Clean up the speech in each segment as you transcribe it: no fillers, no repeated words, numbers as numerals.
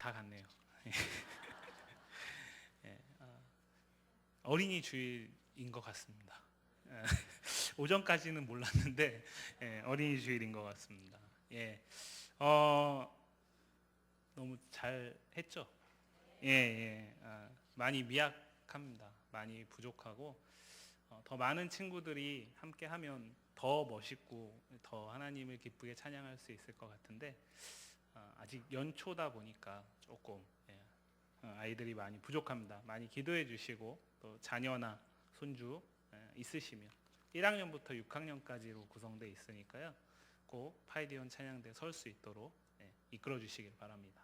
다 갔네요. 예, 어린이 주일인 것 같습니다. 오전까지는 몰랐는데 어린이 주일인 것 같습니다. 예, 너무 잘 했죠? 예. 많이 미약합니다. 많이 부족하고 더 많은 친구들이 함께하면 더 멋있고 더 하나님을 기쁘게 찬양할 수 있을 것 같은데 아직 연초다 보니까 조금 아이들이 많이 부족합니다. 많이 기도해 주시고 또 자녀나 손주 있으시면 1학년부터 6학년까지로 구성되어 있으니까요. 꼭 파이디온 찬양대 설 수 있도록 이끌어 주시길 바랍니다.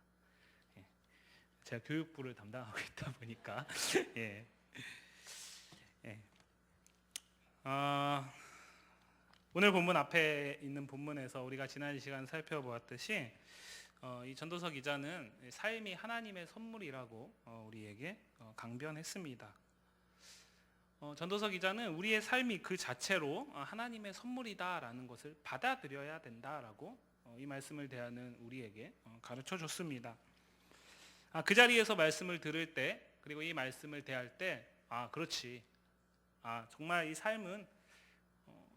제가 교육부를 담당하고 있다 보니까 오늘 본문 앞에 있는 본문에서 우리가 지난 시간 살펴보았듯이 이 전도서 기자는 삶이 하나님의 선물이라고 우리에게 강변했습니다. 전도서 기자는 우리의 삶이 그 자체로 하나님의 선물이다라는 것을 받아들여야 된다라고 이 말씀을 대하는 우리에게 가르쳐 줬습니다. 그 자리에서 말씀을 들을 때 그리고 이 말씀을 대할 때 그렇지. 정말 이 삶은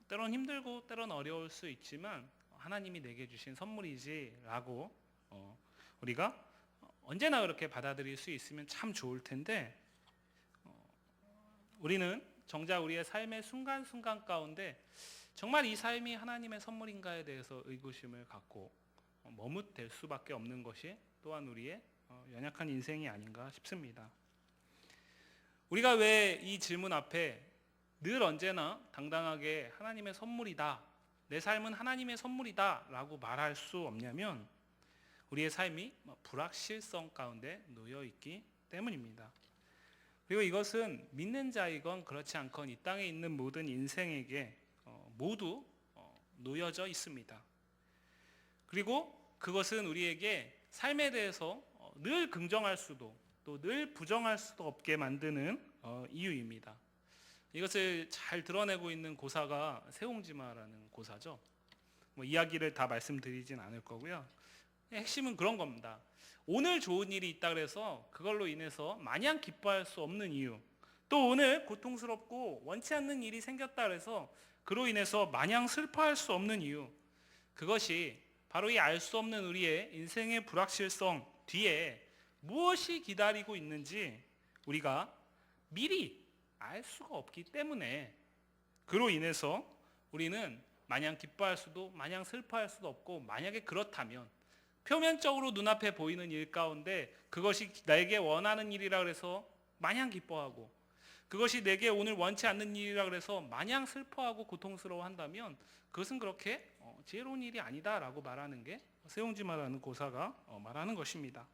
때론 힘들고 때론 어려울 수 있지만 하나님이 내게 주신 선물이지라고 우리가 언제나 그렇게 받아들일 수 있으면 참 좋을 텐데 우리는 정작 우리의 삶의 순간순간 가운데 정말 이 삶이 하나님의 선물인가에 대해서 의구심을 갖고 머뭇댈 수밖에 없는 것이 또한 우리의 연약한 인생이 아닌가 싶습니다. 우리가 왜 이 질문 앞에 늘 언제나 당당하게 하나님의 선물이다, 내 삶은 하나님의 선물이다 라고 말할 수 없냐면 우리의 삶이 불확실성 가운데 놓여있기 때문입니다. 그리고 이것은 믿는 자이건 그렇지 않건 이 땅에 있는 모든 인생에게 모두 놓여져 있습니다. 그리고 그것은 우리에게 삶에 대해서 늘 긍정할 수도 또 늘 부정할 수도 없게 만드는 이유입니다. 이것을 잘 드러내고 있는 고사가 세옹지마라는 고사죠. 이야기를 다 말씀드리진 않을 거고요. 핵심은 그런 겁니다. 오늘 좋은 일이 있다 그래서 그걸로 인해서 마냥 기뻐할 수 없는 이유, 또 오늘 고통스럽고 원치 않는 일이 생겼다 그래서 그로 인해서 마냥 슬퍼할 수 없는 이유, 그것이 바로 이 알 수 없는 우리의 인생의 불확실성 뒤에 무엇이 기다리고 있는지 우리가 미리 알 수가 없기 때문에 그로 인해서 우리는 마냥 기뻐할 수도 마냥 슬퍼할 수도 없고, 만약에 그렇다면 표면적으로 눈앞에 보이는 일 가운데 그것이 내게 원하는 일이라 그래서 마냥 기뻐하고 그것이 내게 오늘 원치 않는 일이라 그래서 마냥 슬퍼하고 고통스러워한다면 그것은 그렇게 지혜로운 일이 아니다라고 말하는 게 세옹지마라는 고사가 말하는 것입니다.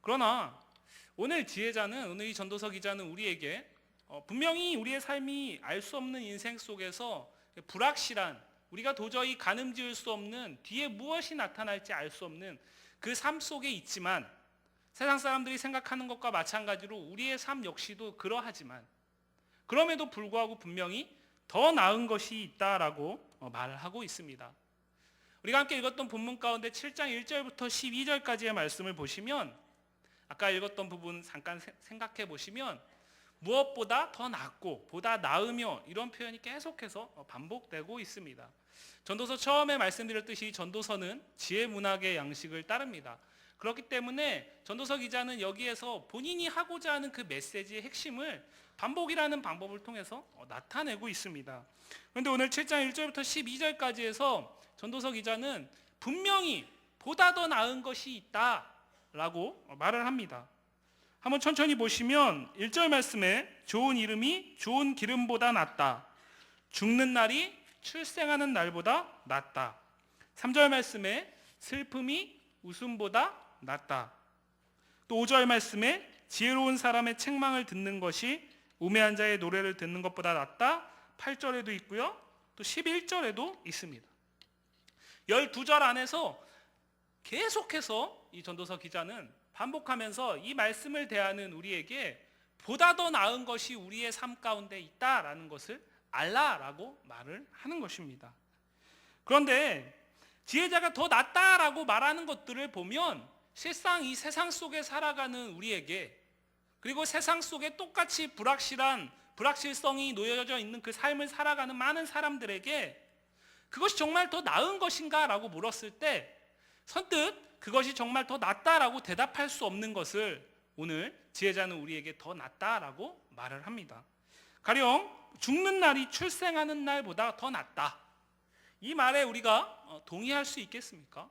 그러나 오늘 지혜자는, 오늘 이 전도서 기자는 우리에게 분명히 우리의 삶이 알 수 없는 인생 속에서 불확실한, 우리가 도저히 가늠지을 수 없는, 뒤에 무엇이 나타날지 알 수 없는 그 삶 속에 있지만, 세상 사람들이 생각하는 것과 마찬가지로 우리의 삶 역시도 그러하지만 그럼에도 불구하고 분명히 더 나은 것이 있다라고 말을 하고 있습니다. 우리가 함께 읽었던 본문 가운데 7장 1절부터 12절까지의 말씀을 보시면, 아까 읽었던 부분 잠깐 생각해 보시면 무엇보다 더 낫고 보다 나으며 이런 표현이 계속해서 반복되고 있습니다. 전도서 처음에 말씀드렸듯이 전도서는 지혜 문학의 양식을 따릅니다. 그렇기 때문에 전도서 기자는 여기에서 본인이 하고자 하는 그 메시지의 핵심을 반복이라는 방법을 통해서 나타내고 있습니다. 그런데 오늘 7장 1절부터 12절까지에서 전도서 기자는 분명히 보다 더 나은 것이 있다라고 말을 합니다. 한번 천천히 보시면 1절 말씀에 좋은 이름이 좋은 기름보다 낫다. 죽는 날이 출생하는 날보다 낫다. 3절 말씀에 슬픔이 웃음보다 낫다. 또 5절 말씀에 지혜로운 사람의 책망을 듣는 것이 우매한 자의 노래를 듣는 것보다 낫다. 8절에도 있고요. 또 11절에도 있습니다. 12절 안에서 계속해서 이 전도서 기자는 반복하면서 이 말씀을 대하는 우리에게 보다 더 나은 것이 우리의 삶 가운데 있다라는 것을 알라라고 말을 하는 것입니다. 그런데 지혜자가 더 낫다라고 말하는 것들을 보면 실상 이 세상 속에 살아가는 우리에게, 그리고 세상 속에 똑같이 불확실성이 놓여져 있는 그 삶을 살아가는 많은 사람들에게 그것이 정말 더 나은 것인가 라고 물었을 때 선뜻 그것이 정말 더 낫다라고 대답할 수 없는 것을 오늘 지혜자는 우리에게 더 낫다라고 말을 합니다. 가령 죽는 날이 출생하는 날보다 더 낫다, 이 말에 우리가 동의할 수 있겠습니까?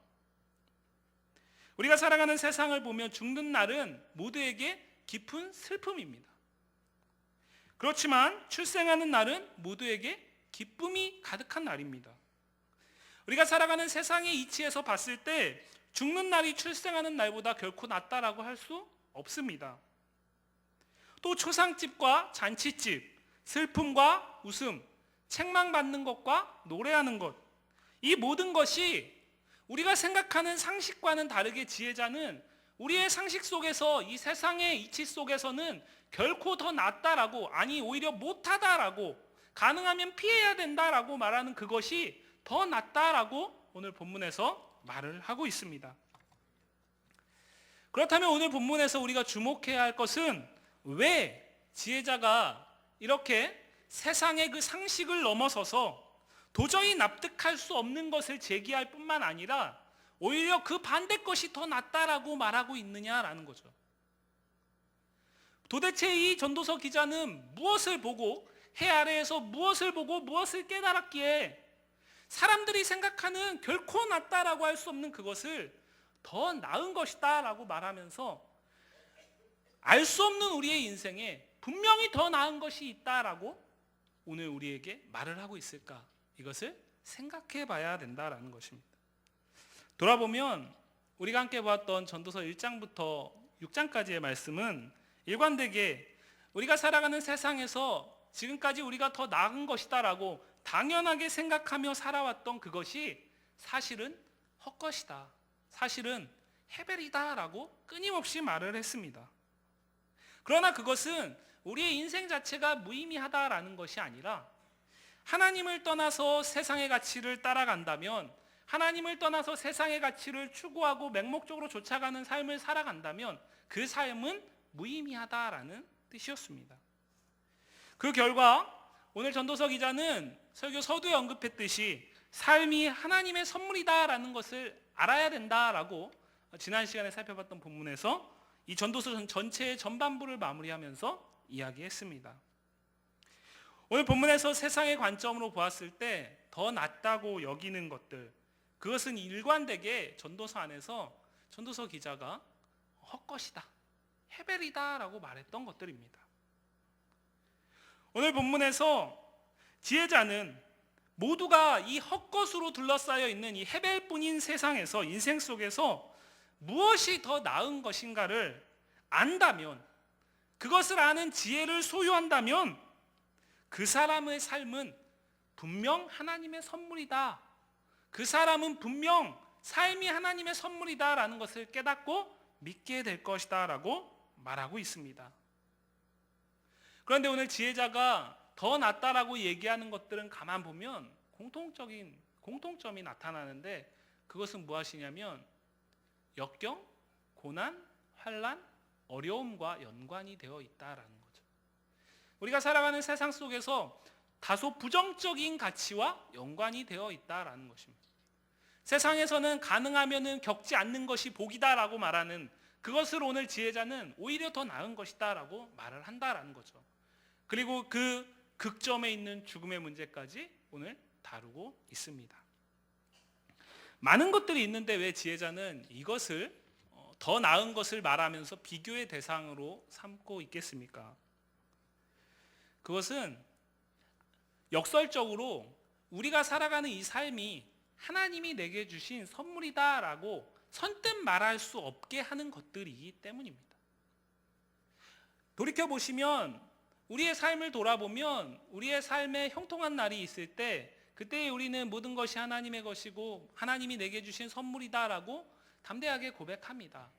우리가 살아가는 세상을 보면 죽는 날은 모두에게 깊은 슬픔입니다. 그렇지만 출생하는 날은 모두에게 기쁨이 가득한 날입니다. 우리가 살아가는 세상의 이치에서 봤을 때 죽는 날이 출생하는 날보다 결코 낫다라고 할 수 없습니다. 또 초상집과 잔치집, 슬픔과 웃음, 책망받는 것과 노래하는 것, 이 모든 것이 우리가 생각하는 상식과는 다르게 지혜자는 우리의 상식 속에서, 이 세상의 이치 속에서는 결코 더 낫다라고, 아니 오히려 못하다라고, 가능하면 피해야 된다라고 말하는 그것이 더 낫다라고 오늘 본문에서 말을 하고 있습니다. 그렇다면 오늘 본문에서 우리가 주목해야 할 것은 왜 지혜자가 이렇게 세상의 그 상식을 넘어서서 도저히 납득할 수 없는 것을 제기할 뿐만 아니라 오히려 그 반대 것이 더 낫다라고 말하고 있느냐라는 거죠. 도대체 이 전도서 기자는 무엇을 보고, 해 아래에서 무엇을 보고 무엇을 깨달았기에 사람들이 생각하는 결코 낫다라고 할 수 없는 그것을 더 나은 것이다 라고 말하면서 알 수 없는 우리의 인생에 분명히 더 나은 것이 있다라고 오늘 우리에게 말을 하고 있을까? 이것을 생각해 봐야 된다라는 것입니다. 돌아보면 우리가 함께 보았던 전도서 1장부터 6장까지의 말씀은 일관되게 우리가 살아가는 세상에서 지금까지 우리가 더 나은 것이다라고 당연하게 생각하며 살아왔던 그것이 사실은 헛것이다, 사실은 해벨이다라고 끊임없이 말을 했습니다. 그러나 그것은 우리의 인생 자체가 무의미하다라는 것이 아니라 하나님을 떠나서 세상의 가치를 따라간다면, 하나님을 떠나서 세상의 가치를 추구하고 맹목적으로 쫓아가는 삶을 살아간다면 그 삶은 무의미하다라는 뜻이었습니다. 그 결과 오늘 전도서 기자는 설교 서두에 언급했듯이 삶이 하나님의 선물이다라는 것을 알아야 된다라고 지난 시간에 살펴봤던 본문에서 이 전도서 전체의 전반부를 마무리하면서 이야기했습니다. 오늘 본문에서 세상의 관점으로 보았을 때 더 낫다고 여기는 것들, 그것은 일관되게 전도서 안에서 전도서 기자가 헛것이다, 해벨이다 라고 말했던 것들입니다. 오늘 본문에서 지혜자는 모두가 이 헛것으로 둘러싸여 있는 이 해벨뿐인 세상에서, 인생 속에서 무엇이 더 나은 것인가를 안다면, 그것을 아는 지혜를 소유한다면 그 사람의 삶은 분명 하나님의 선물이다, 그 사람은 분명 삶이 하나님의 선물이다 라는 것을 깨닫고 믿게 될 것이다 라고 말하고 있습니다. 그런데 오늘 지혜자가 더 낫다라고 얘기하는 것들은 가만 보면 공통점이 나타나는데, 그것은 무엇이냐면 역경, 고난, 환난, 어려움과 연관이 되어 있다라는 거죠. 우리가 살아가는 세상 속에서 다소 부정적인 가치와 연관이 되어 있다라는 것입니다. 세상에서는 가능하면은 겪지 않는 것이 복이다라고 말하는 그것을 오늘 지혜자는 오히려 더 나은 것이다라고 말을 한다라는 거죠. 그리고 그 극점에 있는 죽음의 문제까지 오늘 다루고 있습니다. 많은 것들이 있는데 왜 지혜자는 이것을 더 나은 것을 말하면서 비교의 대상으로 삼고 있겠습니까? 그것은 역설적으로 우리가 살아가는 이 삶이 하나님이 내게 주신 선물이다라고 선뜻 말할 수 없게 하는 것들이기 때문입니다. 돌이켜보시면, 우리의 삶을 돌아보면 우리의 삶에 형통한 날이 있을 때 그때 우리는 모든 것이 하나님의 것이고 하나님이 내게 주신 선물이다라고 담대하게 고백합니다.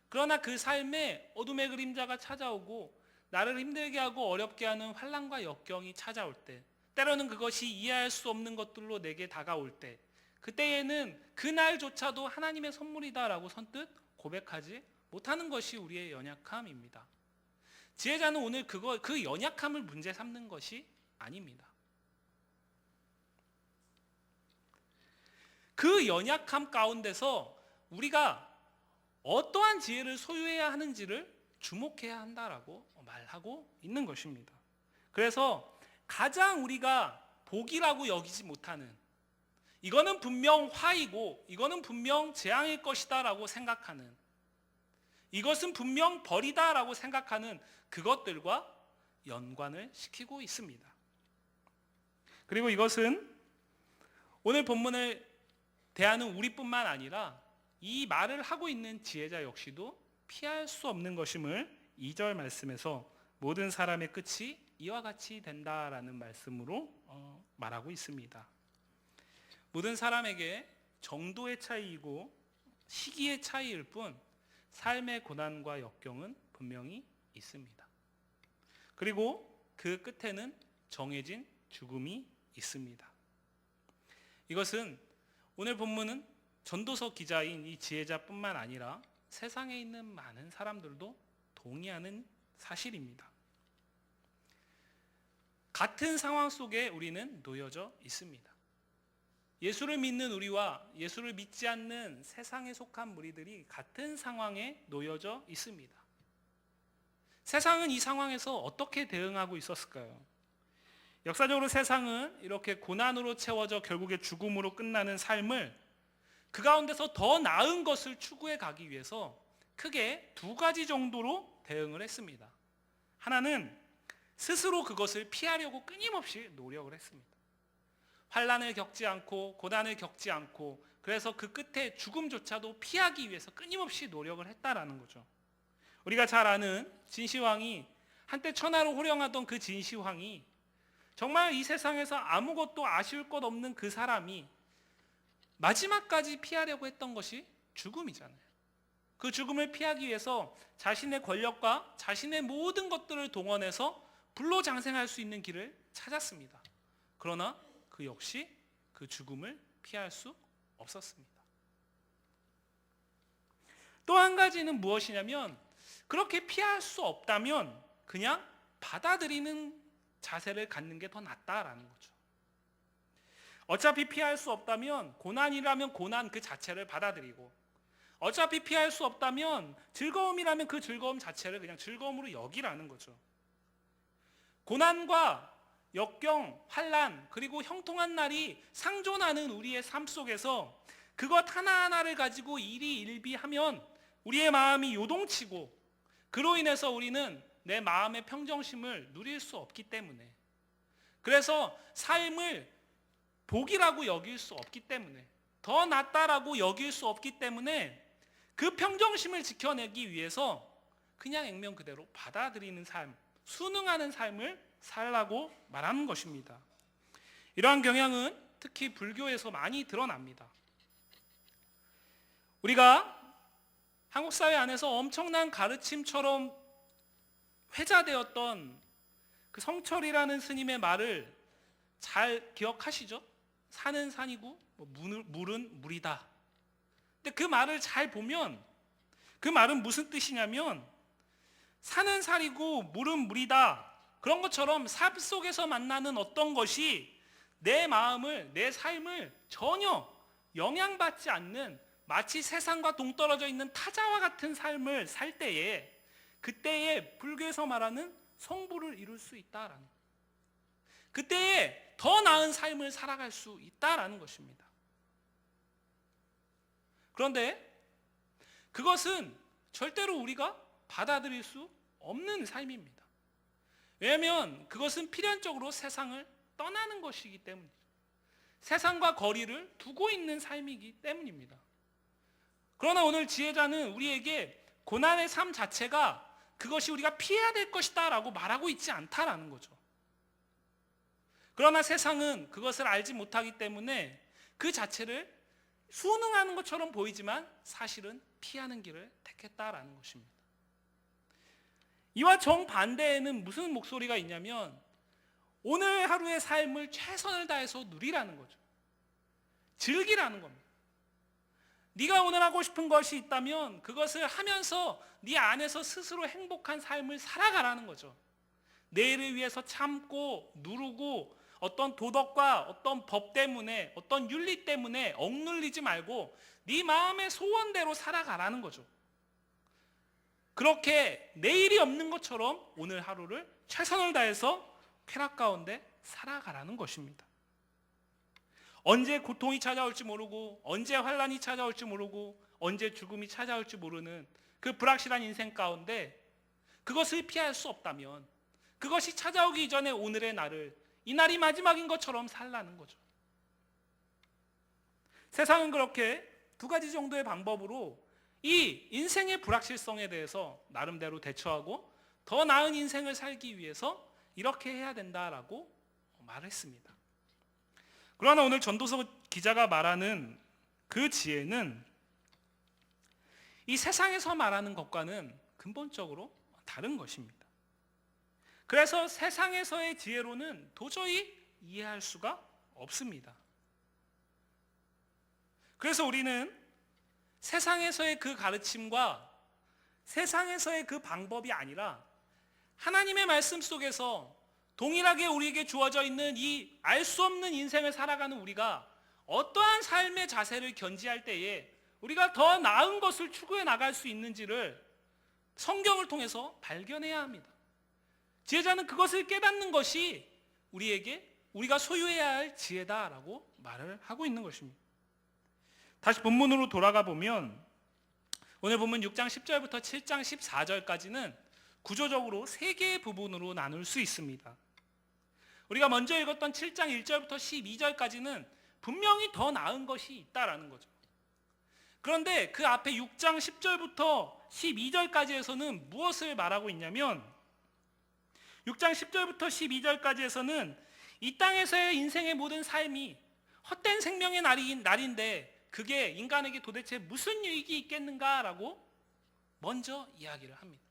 그러나 그 삶에 어둠의 그림자가 찾아오고 나를 힘들게 하고 어렵게 하는 환난과 역경이 찾아올 때, 때로는 그것이 이해할 수 없는 것들로 내게 다가올 때, 그때에는 그날조차도 하나님의 선물이다라고 선뜻 고백하지 못하는 것이 우리의 연약함입니다. 지혜자는 오늘 그 연약함을 문제 삼는 것이 아닙니다. 그 연약함 가운데서 우리가 어떠한 지혜를 소유해야 하는지를 주목해야 한다라고 말하고 있는 것입니다. 그래서 가장 우리가 복이라고 여기지 못하는, 이거는 분명 화이고 이거는 분명 재앙일 것이다 라고 생각하는, 이것은 분명 벌이다 라고 생각하는 그것들과 연관을 시키고 있습니다. 그리고 이것은 오늘 본문을 대하는 우리뿐만 아니라 이 말을 하고 있는 지혜자 역시도 피할 수 없는 것임을 2절 말씀에서 모든 사람의 끝이 이와 같이 된다라는 말씀으로 말하고 있습니다. 모든 사람에게 정도의 차이이고 시기의 차이일 뿐 삶의 고난과 역경은 분명히 있습니다. 그리고 그 끝에는 정해진 죽음이 있습니다. 이것은 오늘 본문은 전도서 기자인 이 지혜자뿐만 아니라 세상에 있는 많은 사람들도 동의하는 사실입니다. 같은 상황 속에 우리는 놓여져 있습니다. 예수를 믿는 우리와 예수를 믿지 않는 세상에 속한 무리들이 같은 상황에 놓여져 있습니다. 세상은 이 상황에서 어떻게 대응하고 있었을까요? 역사적으로 세상은 이렇게 고난으로 채워져 결국에 죽음으로 끝나는 삶을 그 가운데서 더 나은 것을 추구해 가기 위해서 크게 두 가지 정도로 대응을 했습니다. 하나는 스스로 그것을 피하려고 끊임없이 노력을 했습니다. 환난을 겪지 않고 고난을 겪지 않고, 그래서 그 끝에 죽음조차도 피하기 위해서 끊임없이 노력을 했다라는 거죠. 우리가 잘 아는 진시황이, 한때 천하로 호령하던 그 진시황이, 정말 이 세상에서 아무것도 아쉬울 것 없는 그 사람이 마지막까지 피하려고 했던 것이 죽음이잖아요. 그 죽음을 피하기 위해서 자신의 권력과 자신의 모든 것들을 동원해서 불로장생할 수 있는 길을 찾았습니다. 그러나 그 역시 그 죽음을 피할 수 없었습니다. 또 한 가지는 무엇이냐면, 그렇게 피할 수 없다면 그냥 받아들이는 자세를 갖는 게 더 낫다라는 거죠. 어차피 피할 수 없다면 고난이라면 고난 그 자체를 받아들이고, 어차피 피할 수 없다면 즐거움이라면 그 즐거움 자체를 그냥 즐거움으로 여기라는 거죠. 고난과 역경, 환난, 그리고 형통한 날이 상존하는 우리의 삶 속에서 그것 하나하나를 가지고 일희일비하면 우리의 마음이 요동치고, 그로 인해서 우리는 내 마음의 평정심을 누릴 수 없기 때문에, 그래서 삶을 복이라고 여길 수 없기 때문에, 더 낫다라고 여길 수 없기 때문에 그 평정심을 지켜내기 위해서 그냥 액면 그대로 받아들이는 삶, 순응하는 삶을 살라고 말하는 것입니다. 이러한 경향은 특히 불교에서 많이 드러납니다. 우리가 한국 사회 안에서 엄청난 가르침처럼 회자되었던 그 성철이라는 스님의 말을 잘 기억하시죠? 산은 산이고 물은 물이다. 근데 그 말을 잘 보면 그 말은 무슨 뜻이냐면, 산은 산이고 물은 물이다, 그런 것처럼 삶 속에서 만나는 어떤 것이 내 마음을, 내 삶을 전혀 영향받지 않는, 마치 세상과 동떨어져 있는 타자와 같은 삶을 살 때에, 그때에 불교에서 말하는 성부를 이룰 수 있다라는, 그때에 더 나은 삶을 살아갈 수 있다라는 것입니다. 그런데 그것은 절대로 우리가 받아들일 수 없는 삶입니다. 왜냐하면 그것은 필연적으로 세상을 떠나는 것이기 때문이죠. 세상과 거리를 두고 있는 삶이기 때문입니다. 그러나 오늘 지혜자는 우리에게 고난의 삶 자체가 그것이 우리가 피해야 될 것이다 라고 말하고 있지 않다라는 거죠. 그러나 세상은 그것을 알지 못하기 때문에 그 자체를 순응하는 것처럼 보이지만 사실은 피하는 길을 택했다라는 것입니다. 이와 정반대에는 무슨 목소리가 있냐면, 오늘 하루의 삶을 최선을 다해서 누리라는 거죠. 즐기라는 겁니다. 네가 오늘 하고 싶은 것이 있다면 그것을 하면서 네 안에서 스스로 행복한 삶을 살아가라는 거죠. 내일을 위해서 참고 누르고 어떤 도덕과 어떤 법 때문에 어떤 윤리 때문에 억눌리지 말고 네 마음의 소원대로 살아가라는 거죠. 그렇게 내일이 없는 것처럼 오늘 하루를 최선을 다해서 쾌락 가운데 살아가라는 것입니다. 언제 고통이 찾아올지 모르고 언제 환난이 찾아올지 모르고 언제 죽음이 찾아올지 모르는 그 불확실한 인생 가운데 그것을 피할 수 없다면 그것이 찾아오기 이전에 오늘의 날을 이 날이 마지막인 것처럼 살라는 거죠. 세상은 그렇게 두 가지 정도의 방법으로 이 인생의 불확실성에 대해서 나름대로 대처하고 더 나은 인생을 살기 위해서 이렇게 해야 된다라고 말했습니다. 그러나 오늘 전도서 기자가 말하는 그 지혜는 이 세상에서 말하는 것과는 근본적으로 다른 것입니다. 그래서 세상에서의 지혜로는 도저히 이해할 수가 없습니다. 그래서 우리는 세상에서의 그 가르침과 세상에서의 그 방법이 아니라 하나님의 말씀 속에서 동일하게 우리에게 주어져 있는 이 알 수 없는 인생을 살아가는 우리가 어떠한 삶의 자세를 견지할 때에 우리가 더 나은 것을 추구해 나갈 수 있는지를 성경을 통해서 발견해야 합니다. 지혜자는 그것을 깨닫는 것이 우리가 소유해야 할 지혜다라고 말을 하고 있는 것입니다. 다시 본문으로 돌아가 보면 오늘 본문 6장 10절부터 7장 14절까지는 구조적으로 세 개의 부분으로 나눌 수 있습니다. 우리가 먼저 읽었던 7장 1절부터 12절까지는 분명히 더 나은 것이 있다라는 거죠. 그런데 그 앞에 6장 10절부터 12절까지에서는 무엇을 말하고 있냐면 6장 10절부터 12절까지에서는 이 땅에서의 인생의 모든 삶이 헛된 생명의 날인데 그게 인간에게 도대체 무슨 유익이 있겠는가라고 먼저 이야기를 합니다.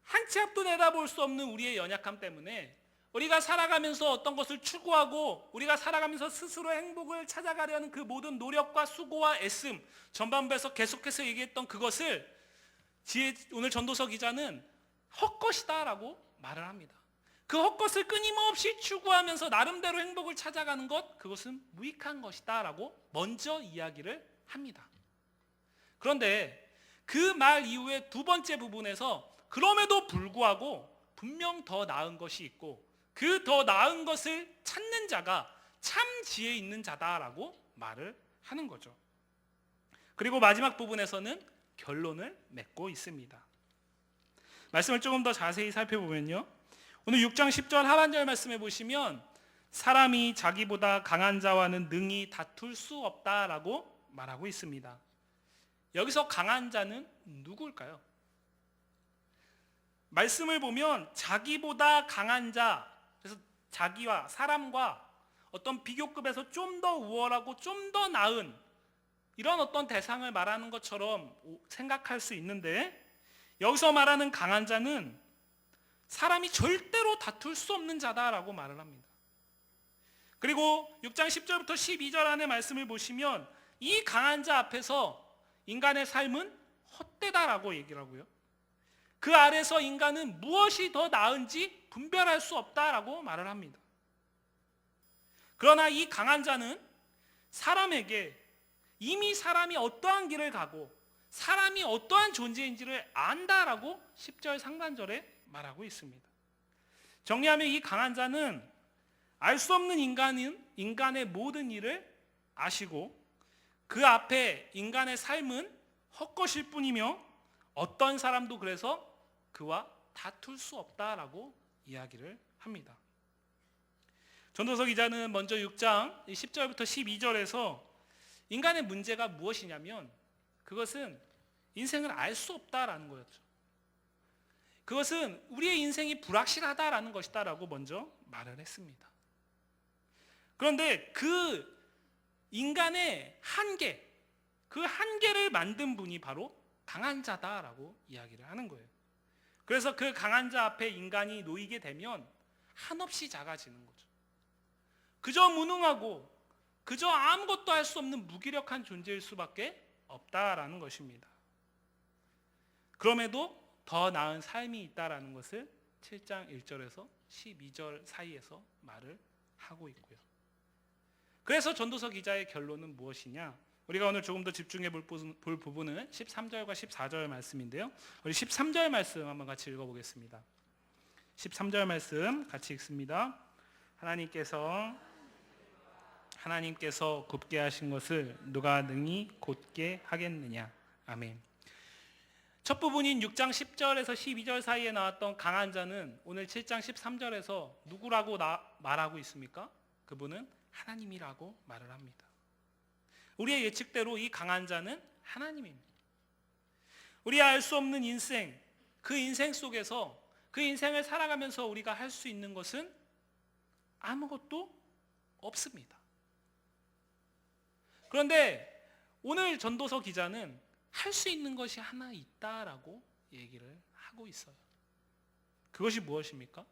한 치 앞도 내다볼 수 없는 우리의 연약함 때문에 우리가 살아가면서 어떤 것을 추구하고 우리가 살아가면서 스스로 행복을 찾아가려는 그 모든 노력과 수고와 애씀 전반부에서 계속해서 얘기했던 그것을 오늘 전도서 기자는 헛것이다 라고 말을 합니다. 그 헛것을 끊임없이 추구하면서 나름대로 행복을 찾아가는 것, 그것은 무익한 것이다 라고 먼저 이야기를 합니다. 그런데 그 말 이후에 두 번째 부분에서 그럼에도 불구하고 분명 더 나은 것이 있고 그 더 나은 것을 찾는 자가 참 지혜 있는 자다라고 말을 하는 거죠. 그리고 마지막 부분에서는 결론을 맺고 있습니다. 말씀을 조금 더 자세히 살펴보면요, 오늘 6장 10절 하반절 말씀해 보시면 사람이 자기보다 강한 자와는 능히 다툴 수 없다라고 말하고 있습니다. 여기서 강한 자는 누구일까요? 말씀을 보면 자기보다 강한 자, 그래서 자기와 사람과 어떤 비교급에서 좀 더 우월하고 좀 더 나은 이런 어떤 대상을 말하는 것처럼 생각할 수 있는데 여기서 말하는 강한 자는 사람이 절대로 다툴 수 없는 자다라고 말을 합니다. 그리고 6장 10절부터 12절 안의 말씀을 보시면 이 강한 자 앞에서 인간의 삶은 헛되다라고 얘기를 하고요, 그 아래서 인간은 무엇이 더 나은지 분별할 수 없다라고 말을 합니다. 그러나 이 강한 자는 사람에게 이미 사람이 어떠한 길을 가고 사람이 어떠한 존재인지를 안다라고 10절 상반절에 말하고 있습니다. 정리하면 이 강한 자는 알 수 없는 인간의 모든 일을 아시고 그 앞에 인간의 삶은 헛것일 뿐이며 어떤 사람도 그래서 그와 다툴 수 없다라고 이야기를 합니다. 전도서 기자는 먼저 6장 10절부터 12절에서 인간의 문제가 무엇이냐면 그것은 인생을 알 수 없다라는 거였죠. 그것은 우리의 인생이 불확실하다라는 것이다라고 먼저 말을 했습니다. 그런데 그 인간의 한계, 그 한계를 만든 분이 바로 강한 자다라고 이야기를 하는 거예요. 그래서 그 강한 자 앞에 인간이 놓이게 되면 한없이 작아지는 거죠. 그저 무능하고 그저 아무것도 할 수 없는 무기력한 존재일 수밖에 없다라는 것입니다. 그럼에도 더 나은 삶이 있다라는 것을 7장 1절에서 12절 사이에서 말을 하고 있고요. 그래서 전도서 기자의 결론은 무엇이냐? 우리가 오늘 조금 더 집중해 볼 부분은 13절과 14절 말씀인데요. 우리 13절 말씀 한번 같이 읽어보겠습니다. 13절 말씀 같이 읽습니다. 하나님께서 굽게 하신 것을 누가 능히 곧게 하겠느냐. 아멘. 첫 부분인 6장 10절에서 12절 사이에 나왔던 강한 자는 오늘 7장 13절에서 누구라고 말하고 있습니까? 그분은 하나님이라고 말을 합니다. 우리의 예측대로 이 강한 자는 하나님입니다. 우리가 알 수 없는 인생, 그 인생 속에서 그 인생을 살아가면서 우리가 할 수 있는 것은 아무것도 없습니다. 그런데 오늘 전도서 기자는 할 수 있는 것이 하나 있다라고 얘기를 하고 있어요. 그것이 무엇입니까?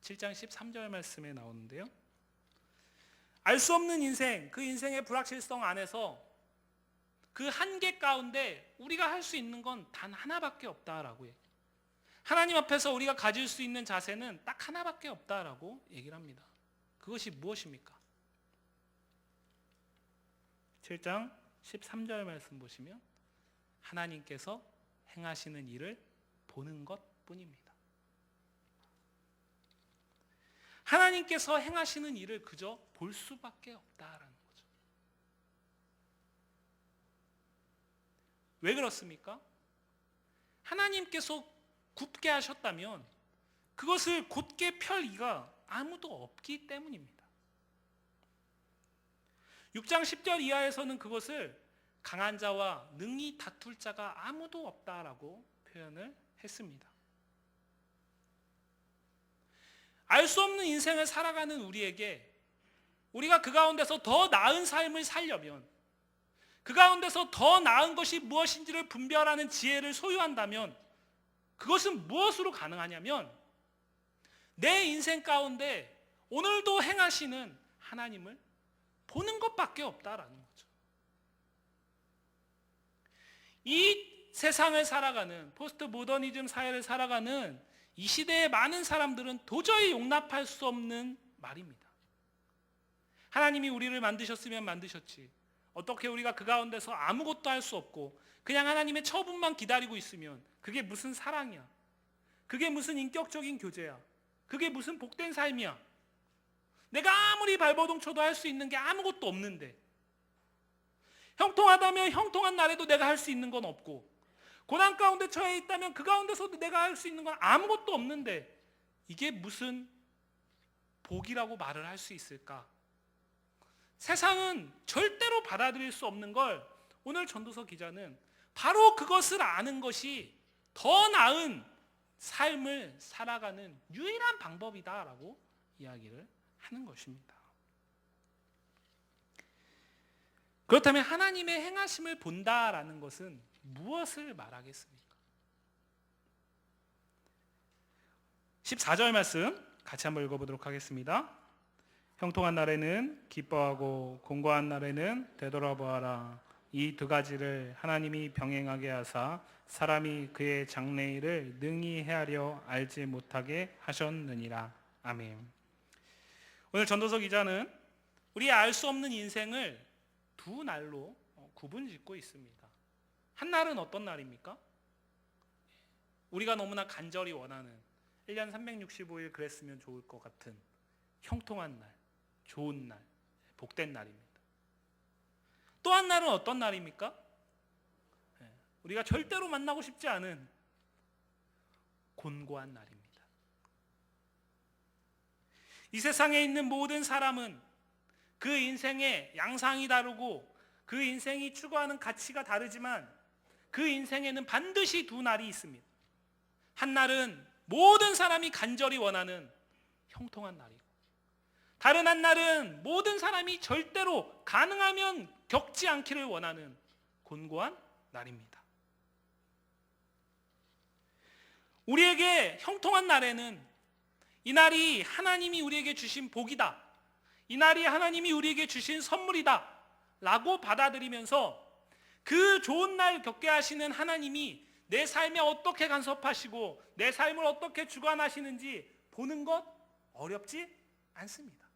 7장 13절 말씀에 나오는데요. 알 수 없는 인생, 그 인생의 불확실성 안에서 그 한계 가운데 우리가 할 수 있는 건 단 하나밖에 없다라고 얘기해요. 하나님 앞에서 우리가 가질 수 있는 자세는 딱 하나밖에 없다라고 얘기를 합니다. 그것이 무엇입니까? 7장 13절 말씀 보시면 하나님께서 행하시는 일을 보는 것뿐입니다. 하나님께서 행하시는 일을 그저 볼 수밖에 없다라는 거죠. 왜 그렇습니까? 하나님께서 굽게 하셨다면 그것을 곧게 펼 이가 아무도 없기 때문입니다. 6장 10절 이하에서는 그것을 강한 자와 능히 다툴 자가 아무도 없다라고 표현을 했습니다. 알 수 없는 인생을 살아가는 우리에게 우리가 그 가운데서 더 나은 삶을 살려면, 그 가운데서 더 나은 것이 무엇인지를 분별하는 지혜를 소유한다면 그것은 무엇으로 가능하냐면 내 인생 가운데 오늘도 행하시는 하나님을 보는 것밖에 없다라는 거죠. 이 세상을 살아가는 포스트 모더니즘 사회를 살아가는 이 시대의 많은 사람들은 도저히 용납할 수 없는 말입니다. 하나님이 우리를 만드셨으면 만드셨지, 어떻게 우리가 그 가운데서 아무것도 할 수 없고 그냥 하나님의 처분만 기다리고 있으면 그게 무슨 사랑이야? 그게 무슨 인격적인 교제야? 그게 무슨 복된 삶이야? 내가 아무리 발버둥 쳐도 할 수 있는 게 아무것도 없는데, 형통하다면 형통한 날에도 내가 할 수 있는 건 없고, 고난 가운데 처해 있다면 그 가운데서도 내가 할 수 있는 건 아무것도 없는데 이게 무슨 복이라고 말을 할 수 있을까? 세상은 절대로 받아들일 수 없는 걸 오늘 전도서 기자는 바로 그것을 아는 것이 더 나은 삶을 살아가는 유일한 방법이다라고 이야기를 하는 것입니다. 그렇다면 하나님의 행하심을 본다라는 것은 무엇을 말하겠습니까? 14절 말씀 같이 한번 읽어보도록 하겠습니다. 형통한 날에는 기뻐하고 공고한 날에는 되돌아보아라. 이 두 가지를 하나님이 병행하게 하사 사람이 그의 장래일을 능히 헤아려 알지 못하게 하셨느니라. 아멘. 오늘 전도서 기자는 우리의 알 수 없는 인생을 두 날로 구분짓고 있습니다. 한 날은 어떤 날입니까? 우리가 너무나 간절히 원하는 1년 365일 그랬으면 좋을 것 같은 형통한 날, 좋은 날, 복된 날입니다. 또 한 날은 어떤 날입니까? 우리가 절대로 만나고 싶지 않은 곤고한 날입니다. 이 세상에 있는 모든 사람은 그 인생의 양상이 다르고 그 인생이 추구하는 가치가 다르지만 그 인생에는 반드시 두 날이 있습니다. 한 날은 모든 사람이 간절히 원하는 형통한 날이고, 다른 한 날은 모든 사람이 절대로 가능하면 겪지 않기를 원하는 곤고한 날입니다. 우리에게 형통한 날에는 이 날이 하나님이 우리에게 주신 복이다, 이 날이 하나님이 우리에게 주신 선물이다 라고 받아들이면서 그 좋은 날 겪게 하시는 하나님이 내 삶에 어떻게 간섭하시고 내 삶을 어떻게 주관하시는지 보는 것 어렵지 않습니다.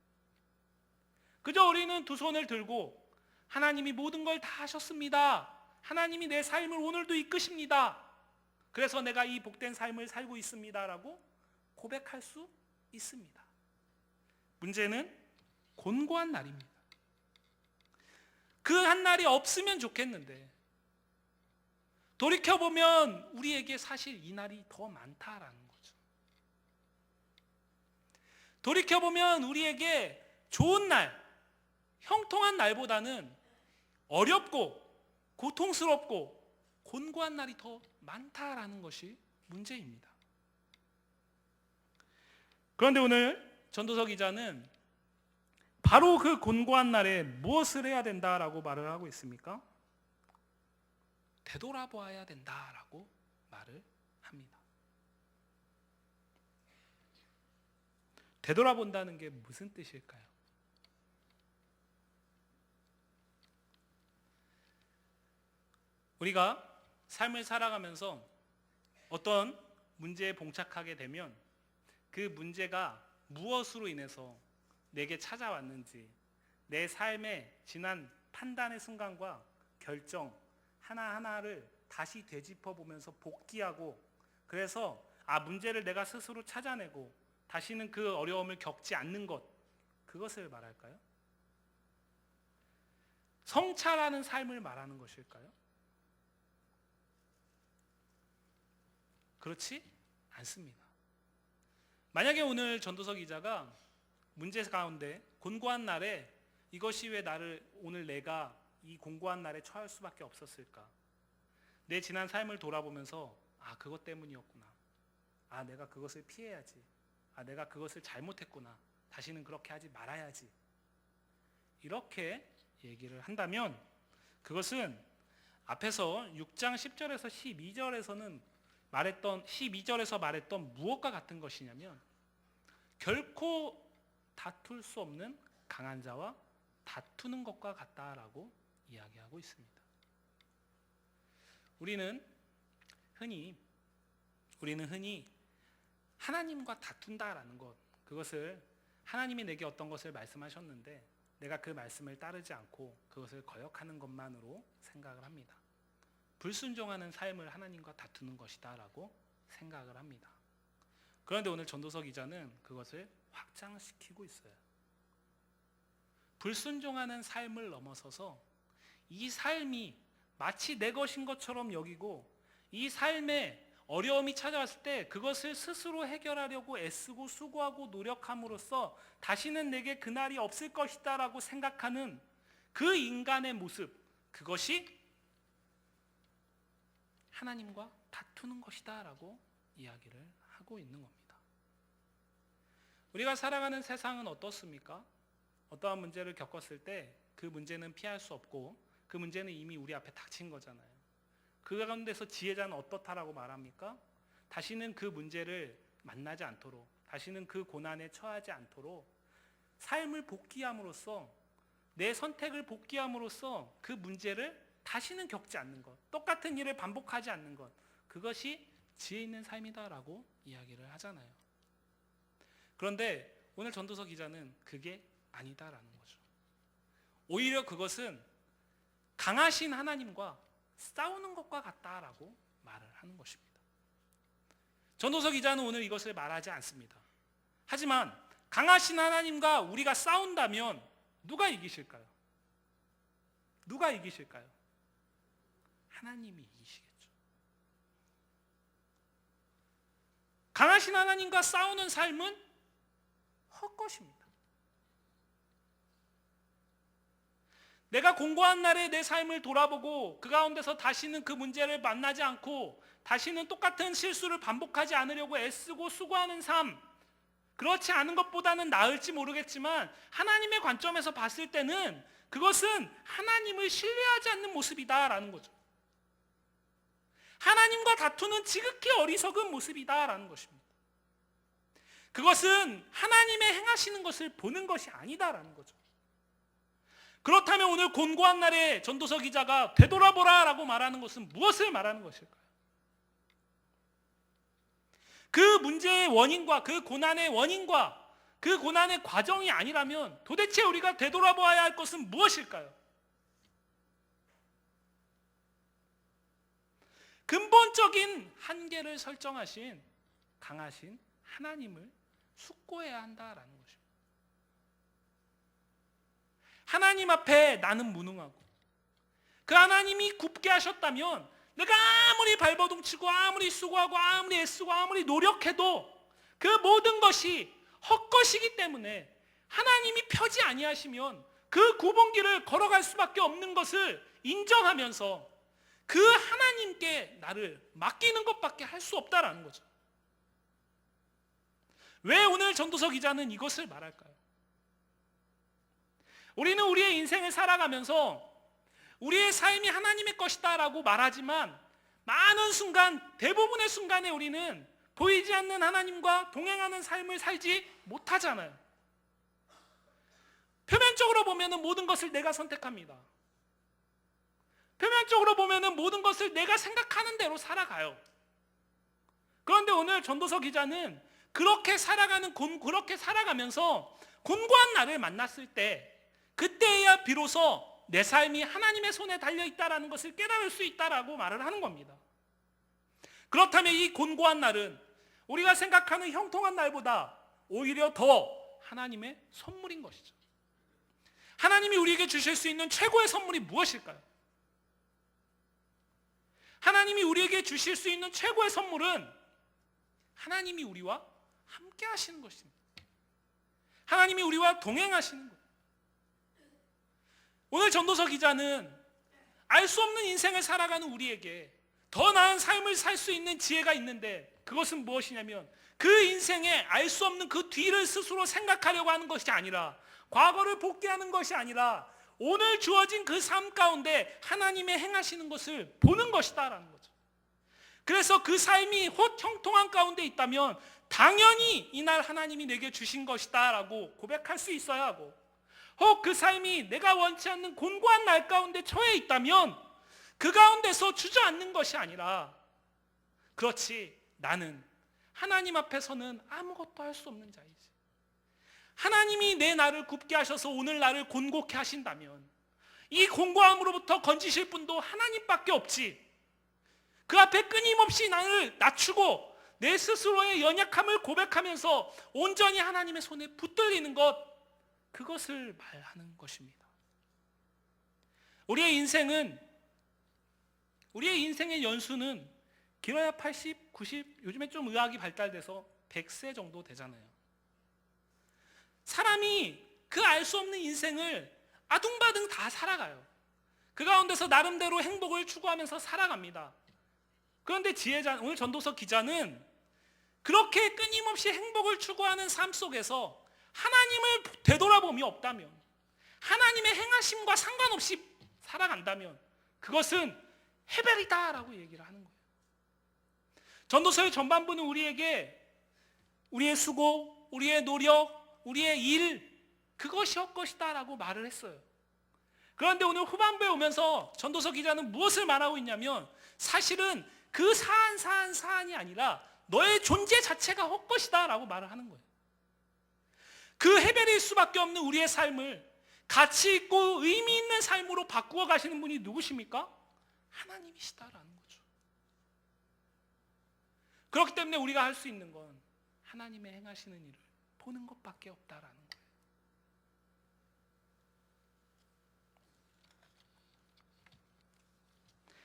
그저 우리는 두 손을 들고 하나님이 모든 걸 다 하셨습니다. 하나님이 내 삶을 오늘도 이끄십니다. 그래서 내가 이 복된 삶을 살고 있습니다 라고 고백할 수 있습니다. 문제는 곤고한 날입니다. 그 한 날이 없으면 좋겠는데 돌이켜보면 우리에게 사실 이 날이 더 많다라는 거죠. 돌이켜보면 우리에게 좋은 날, 형통한 날보다는 어렵고 고통스럽고 곤고한 날이 더 많다라는 것이 문제입니다. 그런데 오늘 전도서 기자는 바로 그 곤고한 날에 무엇을 해야 된다라고 말을 하고 있습니까? 되돌아보아야 된다라고 말을 합니다. 되돌아본다는 게 무슨 뜻일까요? 우리가 삶을 살아가면서 어떤 문제에 봉착하게 되면 그 문제가 무엇으로 인해서 내게 찾아왔는지 내 삶의 지난 판단의 순간과 결정 하나하나를 다시 되짚어 보면서 복기하고 그래서 문제를 내가 스스로 찾아내고 다시는 그 어려움을 겪지 않는 것, 그것을 말할까요? 성찰하는 삶을 말하는 것일까요? 그렇지 않습니다. 만약에 오늘 전도서 기자가 문제 가운데 곤고한 날에 이것이 왜 오늘 내가 이 곤고한 날에 처할 수밖에 없었을까? 내 지난 삶을 돌아보면서 그것 때문이었구나. 내가 그것을 피해야지. 내가 그것을 잘못했구나. 다시는 그렇게 하지 말아야지. 이렇게 얘기를 한다면 그것은 앞에서 6장 10절에서 12절에서 말했던 무엇과 같은 것이냐면 결코 다툴 수 없는 강한 자와 다투는 것과 같다라고 이야기하고 있습니다. 우리는 흔히 하나님과 다툰다라는 것, 그것을 하나님이 내게 어떤 것을 말씀하셨는데 내가 그 말씀을 따르지 않고 그것을 거역하는 것만으로 생각을 합니다. 불순종하는 삶을 하나님과 다투는 것이다라고 생각을 합니다. 그런데 오늘 전도서 기자는 그것을 확장시키고 있어요. 불순종하는 삶을 넘어서서 이 삶이 마치 내 것인 것처럼 여기고 이 삶에 어려움이 찾아왔을 때 그것을 스스로 해결하려고 애쓰고 수고하고 노력함으로써 다시는 내게 그날이 없을 것이다 라고 생각하는 그 인간의 모습, 그것이 하나님과 다투는 것이다 라고 이야기를 하고 있는 겁니다. 우리가 살아가는 세상은 어떻습니까? 어떠한 문제를 겪었을 때 그 문제는 피할 수 없고 그 문제는 이미 우리 앞에 닥친 거잖아요. 그 가운데서 지혜자는 어떻다라고 말합니까? 다시는 그 문제를 만나지 않도록, 다시는 그 고난에 처하지 않도록 삶을 복귀함으로써, 내 선택을 복귀함으로써 그 문제를 다시는 겪지 않는 것, 똑같은 일을 반복하지 않는 것, 그것이 지혜 있는 삶이다라고 이야기를 하잖아요. 그런데 오늘 전도서 기자는 그게 아니다라는 거죠. 오히려 그것은 강하신 하나님과 싸우는 것과 같다라고 말을 하는 것입니다. 전도서 기자는 오늘 이것을 말하지 않습니다. 하지만 강하신 하나님과 우리가 싸운다면 누가 이기실까요? 누가 이기실까요? 하나님이 이기시겠죠. 강하신 하나님과 싸우는 삶은 헛것입니다. 내가 공고한 날에 내 삶을 돌아보고 그 가운데서 다시는 그 문제를 만나지 않고 다시는 똑같은 실수를 반복하지 않으려고 애쓰고 수고하는 삶, 그렇지 않은 것보다는 나을지 모르겠지만 하나님의 관점에서 봤을 때는 그것은 하나님을 신뢰하지 않는 모습이다라는 거죠. 하나님과 다투는 지극히 어리석은 모습이다라는 것입니다. 그것은 하나님의 행하시는 것을 보는 것이 아니다라는 거죠. 그렇다면 오늘 곤고한 날에 전도서 기자가 되돌아보라 라고 말하는 것은 무엇을 말하는 것일까요? 그 문제의 원인과 그 고난의 원인과 그 고난의 과정이 아니라면 도대체 우리가 되돌아보아야 할 것은 무엇일까요? 근본적인 한계를 설정하신 강하신 하나님을 숙고해야 한다라는 것입니다. 하나님 앞에 나는 무능하고 그 하나님이 굽게 하셨다면 내가 아무리 발버둥치고 아무리 수고하고 아무리 애쓰고 아무리 노력해도 그 모든 것이 헛것이기 때문에 하나님이 펴지 아니하시면 그 굽은 길을 걸어갈 수밖에 없는 것을 인정하면서 그 하나님께 나를 맡기는 것밖에 할 수 없다라는 거죠. 왜 오늘 전도서 기자는 이것을 말할까요? 우리는 우리의 인생을 살아가면서 우리의 삶이 하나님의 것이다 라고 말하지만 많은 순간, 대부분의 순간에 우리는 보이지 않는 하나님과 동행하는 삶을 살지 못하잖아요. 표면적으로 보면 모든 것을 내가 선택합니다. 표면적으로 보면 모든 것을 내가 생각하는 대로 살아가요. 그런데 오늘 전도서 기자는 그렇게 살아가면서 곤고한 나를 만났을 때 그때야 비로소 내 삶이 하나님의 손에 달려있다는 것을 깨달을 수 있다라고 말을 하는 겁니다. 그렇다면 이 곤고한 날은 우리가 생각하는 형통한 날보다 오히려 더 하나님의 선물인 것이죠. 하나님이 우리에게 주실 수 있는 최고의 선물이 무엇일까요? 하나님이 우리에게 주실 수 있는 최고의 선물은 하나님이 우리와 함께 하시는 것입니다. 하나님이 우리와 동행하시는 것. 오늘 전도서 기자는 알 수 없는 인생을 살아가는 우리에게 더 나은 삶을 살 수 있는 지혜가 있는데 그것은 무엇이냐면 그 인생에 알 수 없는 그 뒤를 스스로 생각하려고 하는 것이 아니라 과거를 복귀하는 것이 아니라 오늘 주어진 그 삶 가운데 하나님의 행하시는 것을 보는 것이다라는 거죠. 그래서 그 삶이 곧 형통한 가운데 있다면 당연히 이날 하나님이 내게 주신 것이다 라고 고백할 수 있어야 하고, 혹 그 삶이 내가 원치 않는 곤고한 날 가운데 처해 있다면 그 가운데서 주저앉는 것이 아니라, 그렇지, 나는 하나님 앞에서는 아무것도 할 수 없는 자이지, 하나님이 내 나를 굽게 하셔서 오늘 나를 곤고케 하신다면 이 곤고함으로부터 건지실 분도 하나님밖에 없지, 그 앞에 끊임없이 나를 낮추고 내 스스로의 연약함을 고백하면서 온전히 하나님의 손에 붙들리는 것, 그것을 말하는 것입니다. 우리의 인생의 연수는 길어야 80, 90, 요즘에 좀 의학이 발달돼서 100세 정도 되잖아요. 사람이 그 알 수 없는 인생을 아둥바둥 다 살아가요. 그 가운데서 나름대로 행복을 추구하면서 살아갑니다. 그런데 오늘 전도서 기자는 그렇게 끊임없이 행복을 추구하는 삶 속에서 하나님을 되돌아봄이 없다면, 하나님의 행하심과 상관없이 살아간다면 그것은 해벨이다라고 얘기를 하는 거예요. 전도서의 전반부는 우리에게 우리의 수고, 우리의 노력, 우리의 일, 그것이 헛것이다라고 말을 했어요. 그런데 오늘 후반부에 오면서 전도서 기자는 무엇을 말하고 있냐면, 사실은 그 사안이 아니라 너의 존재 자체가 헛것이다라고 말을 하는 거예요. 그 해벨일 수밖에 없는 우리의 삶을 가치 있고 의미 있는 삶으로 바꾸어 가시는 분이 누구십니까? 하나님이시다라는 거죠. 그렇기 때문에 우리가 할 수 있는 건 하나님의 행하시는 일을 보는 것밖에 없다라는 거예요.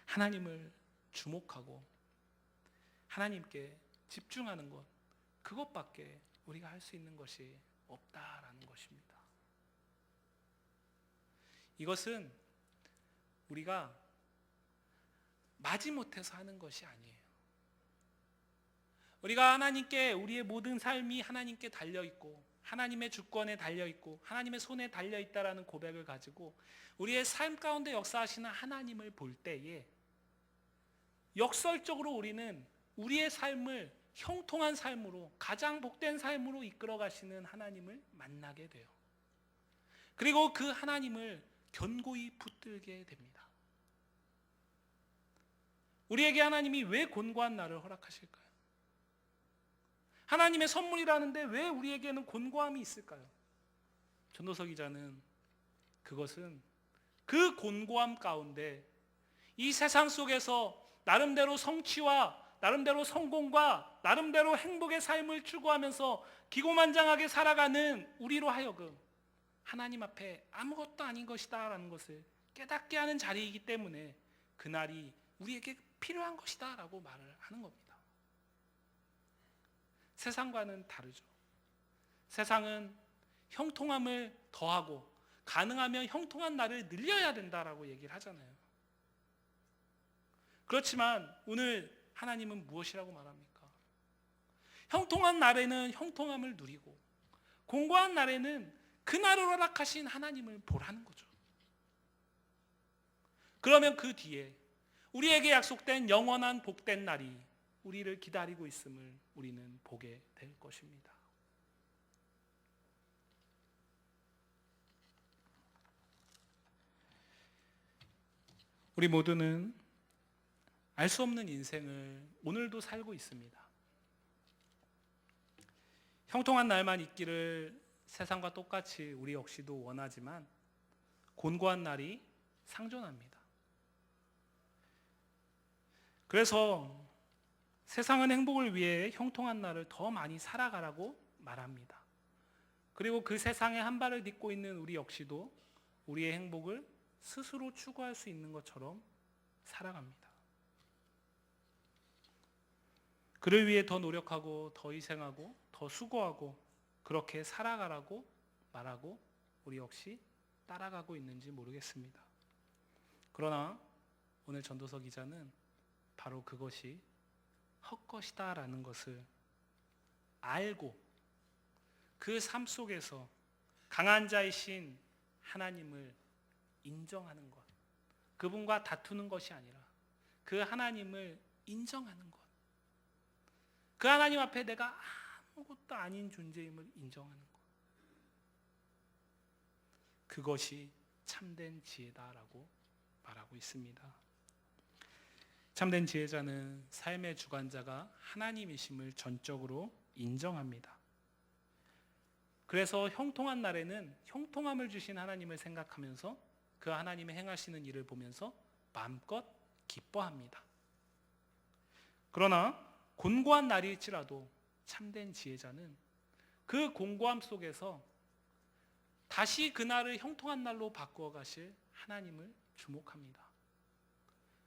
하나님을 주목하고 하나님께 집중하는 것, 그것밖에 우리가 할 수 있는 것이 없다라는 것입니다. 이것은 우리가 마지못해서 하는 것이 아니에요. 우리가 하나님께, 우리의 모든 삶이 하나님께 달려있고 하나님의 주권에 달려있고 하나님의 손에 달려있다라는 고백을 가지고 우리의 삶 가운데 역사하시는 하나님을 볼 때에 역설적으로 우리는 우리의 삶을 형통한 삶으로, 가장 복된 삶으로 이끌어 가시는 하나님을 만나게 돼요. 그리고 그 하나님을 견고히 붙들게 됩니다. 우리에게 하나님이 왜 곤고한 날을 허락하실까요? 하나님의 선물이라는데 왜 우리에게는 곤고함이 있을까요? 전도서 기자는 그것은 그 곤고함 가운데 이 세상 속에서 나름대로 성취와 나름대로 성공과 나름대로 행복의 삶을 추구하면서 기고만장하게 살아가는 우리로 하여금 하나님 앞에 아무것도 아닌 것이다 라는 것을 깨닫게 하는 자리이기 때문에 그날이 우리에게 필요한 것이다 라고 말을 하는 겁니다. 세상과는 다르죠. 세상은 형통함을 더하고 가능하면 형통한 날을 늘려야 된다라고 얘기를 하잖아요. 그렇지만 오늘 하나님은 무엇이라고 말합니까? 형통한 날에는 형통함을 누리고 공고한 날에는 그날을 허락하신 하나님을 보라는 거죠. 그러면 그 뒤에 우리에게 약속된 영원한 복된 날이 우리를 기다리고 있음을 우리는 보게 될 것입니다. 우리 모두는 알 수 없는 인생을 오늘도 살고 있습니다. 형통한 날만 있기를 세상과 똑같이 우리 역시도 원하지만 곤고한 날이 상존합니다. 그래서 세상은 행복을 위해 형통한 날을 더 많이 살아가라고 말합니다. 그리고 그 세상에 한 발을 딛고 있는 우리 역시도 우리의 행복을 스스로 추구할 수 있는 것처럼 살아갑니다. 그를 위해 더 노력하고 더 희생하고 더 수고하고 그렇게 살아가라고 말하고 우리 역시 따라가고 있는지 모르겠습니다. 그러나 오늘 전도서 기자는 바로 그것이 헛것이다 라는 것을 알고 그 삶 속에서 강한 자이신 하나님을 인정하는 것, 그분과 다투는 것이 아니라 그 하나님을 인정하는 것, 그 하나님 앞에 내가 아무것도 아닌 존재임을 인정하는 것, 그것이 참된 지혜다라고 말하고 있습니다. 참된 지혜자는 삶의 주관자가 하나님이심을 전적으로 인정합니다. 그래서 형통한 날에는 형통함을 주신 하나님을 생각하면서 그 하나님의 행하시는 일을 보면서 마음껏 기뻐합니다. 그러나 곤고한 날일지라도 참된 지혜자는 그 곤고함 속에서 다시 그날을 형통한 날로 바꾸어 가실 하나님을 주목합니다.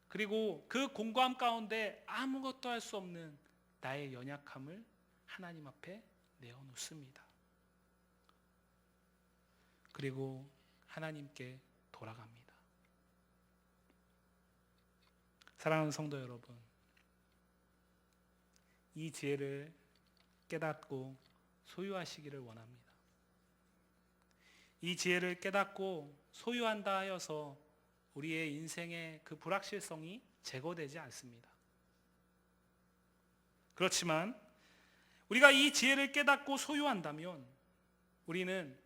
그리고 그 곤고함 가운데 아무것도 할 수 없는 나의 연약함을 하나님 앞에 내어놓습니다. 그리고 하나님께 돌아갑니다. 사랑하는 성도 여러분, 이 지혜를 깨닫고 소유하시기를 원합니다. 이 지혜를 깨닫고 소유한다 하여서 우리의 인생의 그 불확실성이 제거되지 않습니다. 그렇지만 우리가 이 지혜를 깨닫고 소유한다면 우리는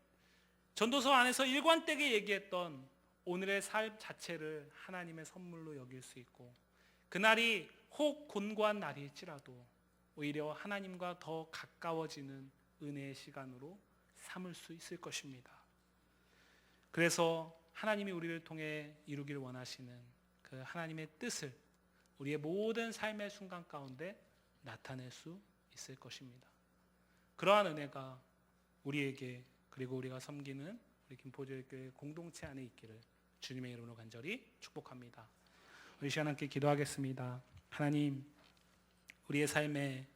전도서 안에서 일관되게 얘기했던 오늘의 삶 자체를 하나님의 선물로 여길 수 있고 그날이 혹 곤고한 날일지라도 오히려 하나님과 더 가까워지는 은혜의 시간으로 삼을 수 있을 것입니다. 그래서 하나님이 우리를 통해 이루길 원하시는 그 하나님의 뜻을 우리의 모든 삶의 순간 가운데 나타낼 수 있을 것입니다. 그러한 은혜가 우리에게 그리고 우리가 섬기는 우리 김포제일교회 공동체 안에 있기를 주님의 이름으로 간절히 축복합니다. 우리 시간 함께 기도하겠습니다. 하나님, 우리의 삶에